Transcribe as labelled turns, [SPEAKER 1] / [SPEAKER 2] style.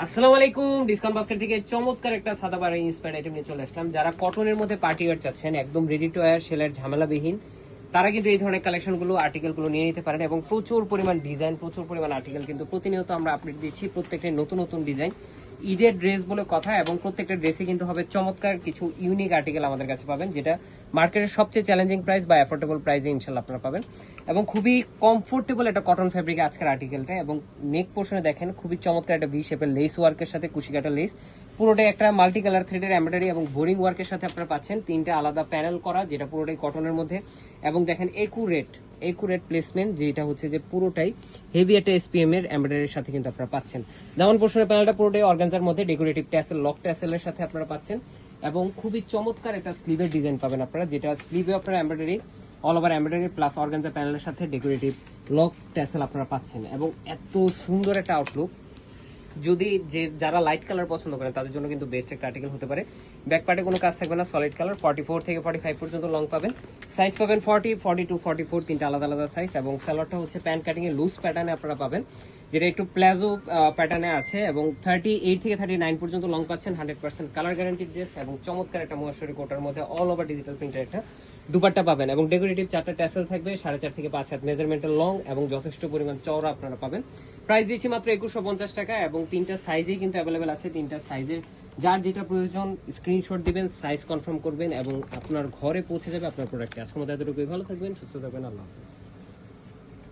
[SPEAKER 1] আসসালামু আলাইকুম। Discount basket থেকে চমৎকার একটা সাদাবারে ইন্সপায়ার্ড আইটেম নিয়ে চলে আসলাম। যারা কটনের মধ্যে পার্টি ওয়্যার চাচ্ছেন, একদম রেডি টু ওয়্যার, সেলের ঝামেলাবিহীন, তারা কিন্তু এই ধরনের কালেকশনগুলো আর্টিকেলগুলো নিয়ে নিতে পারেন। এবং প্রচুর পরিমাণ ডিজাইন, প্রচুর পরিমাণ আর্টিকেল কিন্তু প্রতিনিয়ত আমরা আপডেট দিচ্ছি। প্রত্যেকটা নতুন নতুন ডিজাইন, ঈদের ড্রেস বলে কথা, এবং প্রত্যেকটা ড্রেসে কিন্তু হবে চমৎকার কিছু ইউনিক আর্টিকেল আমাদের কাছে পাবেন, যেটা মার্কেটের সবচেয়ে চ্যালেঞ্জিং প্রাইস বা অ্যাফোর্ডেবল প্রাইসে ইনশাল্লাহ আপনারা পাবেন। এবং খুবই কমফোর্টেবল একটা কটন ফ্যাব্রিকে আজকের আর্টিকেলটা। এবং নেক পোর্শনে দেখেন খুবই চমৎকার একটা ভি শেপের লেস ওয়ার্কের সাথে কুশিকাটা লেস, পুরোটাই একটা মাল্টি কালার থ্রেডের এমব্রয়ডারি এবং বোরিং ওয়ার্কের সাথে আপনারা পাচ্ছেন তিনটা আলাদা প্যানেল করা, যেটা পুরোটাই কটনের মধ্যে। এবং দেখেন একুরেট প্লেসমেন্ট, যেটা হচ্ছে যে পুরোটাই হেভি একটা এসপিএম এর এমব্রয়ডারির সাথে কিন্তু আপনারা পাচ্ছেন। দামান পোর্শনের প্যানেলটা পুরোটাই অর্গানজার মধ্যে ডেকোরেটিভ ট্যাসেল, লক ট্যাসেলের সাথে আপনারা পাচ্ছেন। এবং খুবই চমৎকার একটা স্লিভের ডিজাইন পাবেন আপনারা, যেটা স্লিভে আপনারা embroidery, all over embroidery plus organza প্যানেলের সাথে ডেকোরেটিভ লক ট্যাসেল আপনারা পাচ্ছেন। এবং এত সুন্দর একটা আউটলুক, যদি যে যারা লাইট কালার পছন্দ করেন তাদের জন্য কিন্তু বেস্ট একটা আর্টিকেল হতে পারে। ব্যাক পার্টে কোনো কাজ থাকবে না, সলিড কালার। 44 থেকে 45 পর্যন্ত লং পাবেন, সাইজ পাবেন 40, 42, 44, তিনটা আলাদা আলাদা সাইজ। এবং সালোয়ারটা হচ্ছে প্যান্ট কাটিং এ লুজ প্যাটার্নে আপনারা পাবেন, যেটা একটু প্লাজো প্যাটার্নে আছে। এবং 38 থেকে 39 পর্যন্ত লং পাচ্ছেন। 100% কালার গ্যারান্টি ড্রেস, এবং চমৎকার একটা মহেশ্বরী কোটার মধ্যে অল ওভার ডিজিটাল প্রিন্টের একটা দুপাট্টা পাবেন। এবং ডেকোরেটিভ 4টা ট্যাসেল থাকবে, 4.5 থেকে 5 হাত মেজারমেন্টের লং, এবং যথেষ্ট পরিমাণ চওড়া আপনারা পাবেন। প্রাইস দিচ্ছি মাত্র 2150 টাকা। এবং তিনটা সাইজেই কিন্তু অ্যাভেলেবেল আছে। তিনটা সাইজের যার যেটা প্রয়োজন স্ক্রিনশট দিবেন, সাইজ কনফার্ম করবেন, এবং আপনার ঘরে পৌঁছে যাবে আপনার প্রোডাক্টে। আজকের মধ্যে এতটুকুই। ভালো থাকবেন, সুস্থ থাকবেন, আল্লাহ হাফেজ।